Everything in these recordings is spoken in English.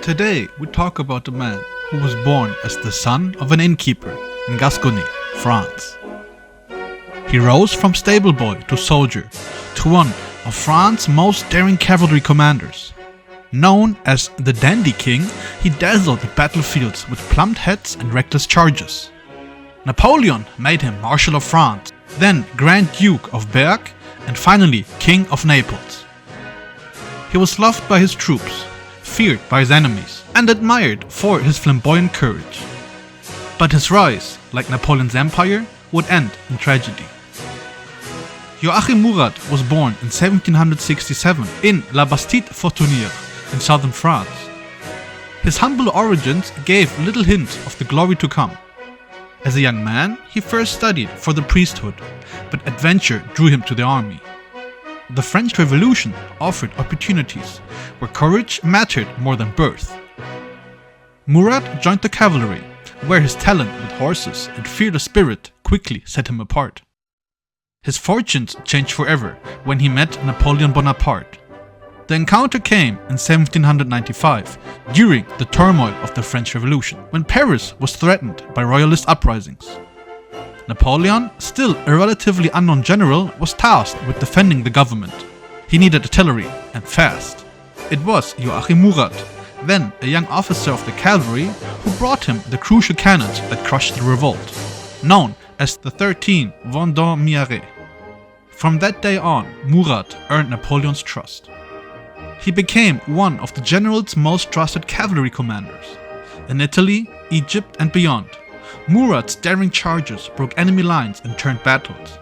Today we talk about a man who was born as the son of an innkeeper in Gascony, France. He rose from stable boy to soldier to one of France's most daring cavalry commanders. Known as the Dandy King, he dazzled the battlefields with plumed heads and reckless charges. Napoleon made him Marshal of France, then Grand Duke of Berg, and finally King of Naples. He was loved by his troops, feared by his enemies, and admired for his flamboyant courage. But his rise, like Napoleon's empire, would end in tragedy. Joachim Murat was born in 1767 in La Bastide-Fortunière in southern France. His humble origins gave little hint of the glory to come. As a young man, he first studied for the priesthood, but adventure drew him to the army. The French Revolution offered opportunities where courage mattered more than birth. Murat joined the cavalry, where his talent with horses and fearless spirit quickly set him apart. His fortunes changed forever when he met Napoleon Bonaparte. The encounter came in 1795, during the turmoil of the French Revolution, when Paris was threatened by royalist uprisings. Napoleon, still a relatively unknown general, was tasked with defending the government. He needed artillery, and fast. It was Joachim Murat, then a young officer of the cavalry, who brought him the crucial cannons that crushed the revolt, known as the 13 Vendôme-Miaret. From that day on, Murat earned Napoleon's trust. He became one of the general's most trusted cavalry commanders. In Italy, Egypt and beyond, Murat's daring charges broke enemy lines and turned battles.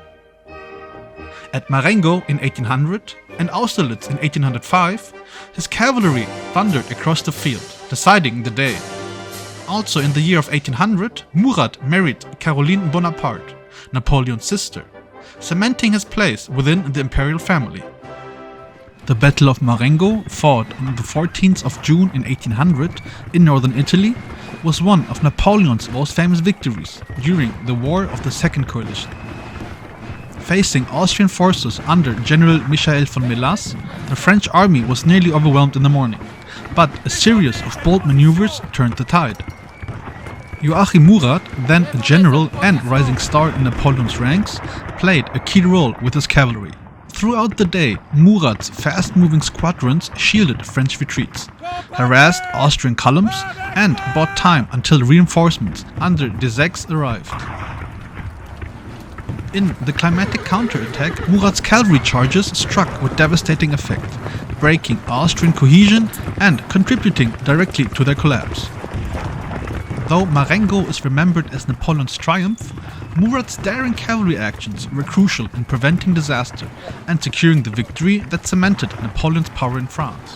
At Marengo in 1800 and Austerlitz in 1805, his cavalry thundered across the field, deciding the day. Also in the year of 1800, Murat married Caroline Bonaparte, Napoleon's sister, cementing his place within the imperial family. The Battle of Marengo, fought on the 14th of June in 1800 in northern Italy, was one of Napoleon's most famous victories during the War of the Second Coalition. Facing Austrian forces under General Michael von Melas, the French army was nearly overwhelmed in the morning, but a series of bold maneuvers turned the tide. Joachim Murat, then a general and rising star in Napoleon's ranks, played a key role with his cavalry. Throughout the day, Murat's fast-moving squadrons shielded French retreats, harassed Austrian columns, and bought time until reinforcements under Desaix arrived. In the climatic counterattack, Murat's cavalry charges struck with devastating effect, breaking Austrian cohesion and contributing directly to their collapse. Though Marengo is remembered as Napoleon's triumph, Murat's daring cavalry actions were crucial in preventing disaster and securing the victory that cemented Napoleon's power in France.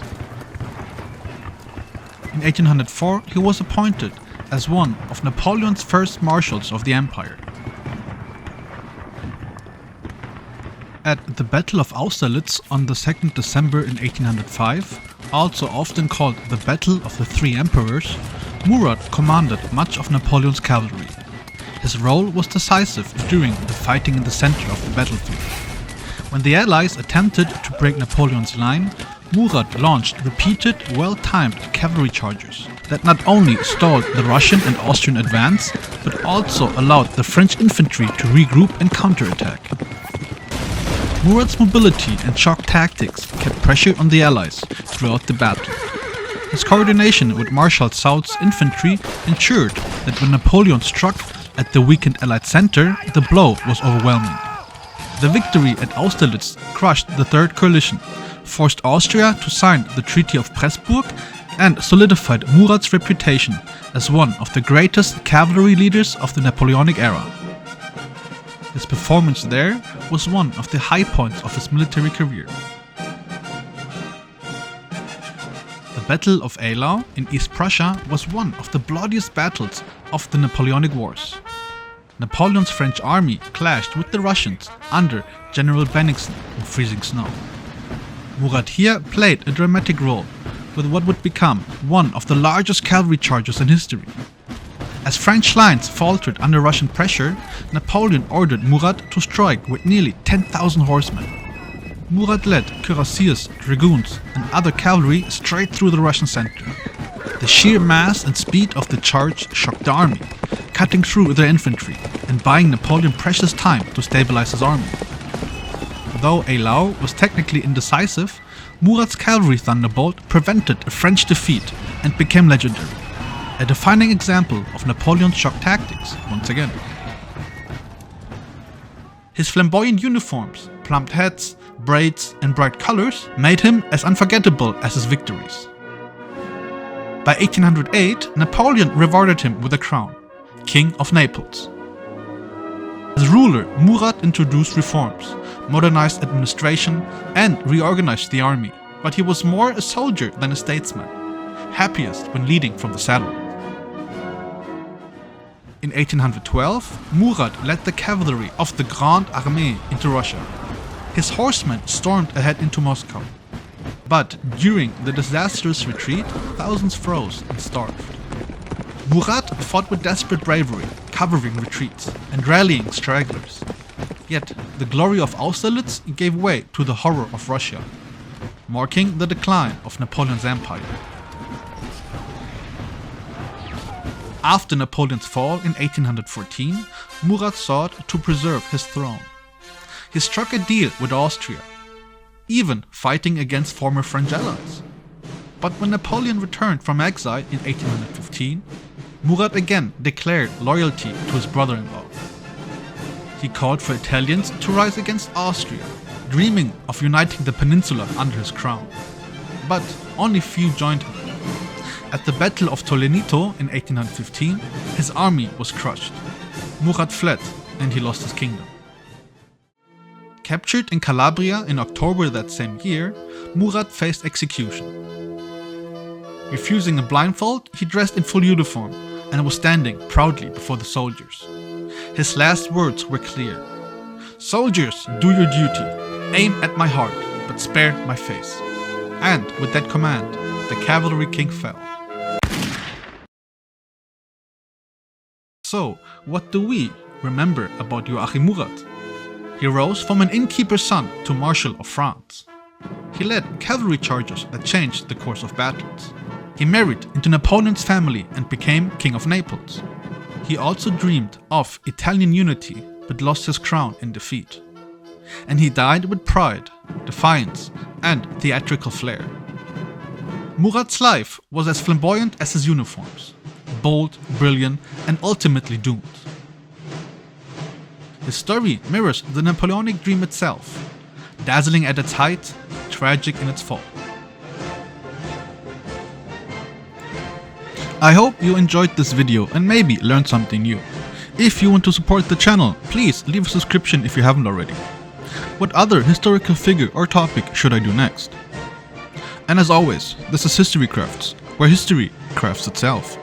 In 1804, he was appointed as one of Napoleon's first marshals of the empire. At the Battle of Austerlitz on the 2nd December in 1805, also often called the Battle of the Three Emperors, Murat commanded much of Napoleon's cavalry. His role was decisive during the fighting in the center of the battlefield. When the Allies attempted to break Napoleon's line, Murat launched repeated, well-timed cavalry charges that not only stalled the Russian and Austrian advance, but also allowed the French infantry to regroup and counterattack. Murat's mobility and shock tactics kept pressure on the Allies throughout the battle. His coordination with Marshal Soult's infantry ensured that when Napoleon struck at the weakened Allied center, the blow was overwhelming. The victory at Austerlitz crushed the Third Coalition, forced Austria to sign the Treaty of Pressburg, and solidified Murat's reputation as one of the greatest cavalry leaders of the Napoleonic era. His performance there was one of the high points of his military career. The Battle of Eylau in East Prussia was one of the bloodiest battles of the Napoleonic Wars. Napoleon's French army clashed with the Russians under General Bennigsen in freezing snow. Murat here played a dramatic role with what would become one of the largest cavalry charges in history. As French lines faltered under Russian pressure, Napoleon ordered Murat to strike with nearly 10,000 horsemen. Murat led cuirassiers, dragoons and other cavalry straight through the Russian center. The sheer mass and speed of the charge shocked the army, cutting through their infantry and buying Napoleon precious time to stabilize his army. Though Eylau was technically indecisive, Murat's cavalry thunderbolt prevented a French defeat and became legendary, a defining example of Napoleon's shock tactics once again. His flamboyant uniforms, plumed hats, braids and bright colors made him as unforgettable as his victories. By 1808, Napoleon rewarded him with a crown, King of Naples. As ruler, Murat introduced reforms, modernized administration and reorganized the army, but he was more a soldier than a statesman, happiest when leading from the saddle. In 1812, Murat led the cavalry of the Grande Armée into Russia. His horsemen stormed ahead into Moscow. But during the disastrous retreat, thousands froze and starved. Murat fought with desperate bravery, covering retreats and rallying stragglers. Yet the glory of Austerlitz gave way to the horror of Russia, marking the decline of Napoleon's empire. After Napoleon's fall in 1814, Murat sought to preserve his throne. He struck a deal with Austria, even fighting against former French allies. But when Napoleon returned from exile in 1815, Murat again declared loyalty to his brother-in-law. He called for Italians to rise against Austria, dreaming of uniting the peninsula under his crown. But only few joined him. At the Battle of Tolenito in 1815, his army was crushed. Murat fled and he lost his kingdom. Captured in Calabria in October that same year, Murat faced execution. Refusing a blindfold, he dressed in full uniform and was standing proudly before the soldiers. His last words were clear: "Soldiers, do your duty. Aim at my heart, but spare my face." And with that command, the cavalry king fell. So, what do we remember about Joachim Murat? He rose from an innkeeper's son to Marshal of France. He led cavalry charges that changed the course of battles. He married into Napoleon's family and became King of Naples. He also dreamed of Italian unity but lost his crown in defeat. And he died with pride, defiance and theatrical flair. Murat's life was as flamboyant as his uniforms, bold, brilliant and ultimately doomed. His story mirrors the Napoleonic dream itself, dazzling at its height, tragic in its fall. I hope you enjoyed this video and maybe learned something new. If you want to support the channel, please leave a subscription if you haven't already. What other historical figure or topic should I do next? And as always, this is HistoryCrafts, where history crafts itself.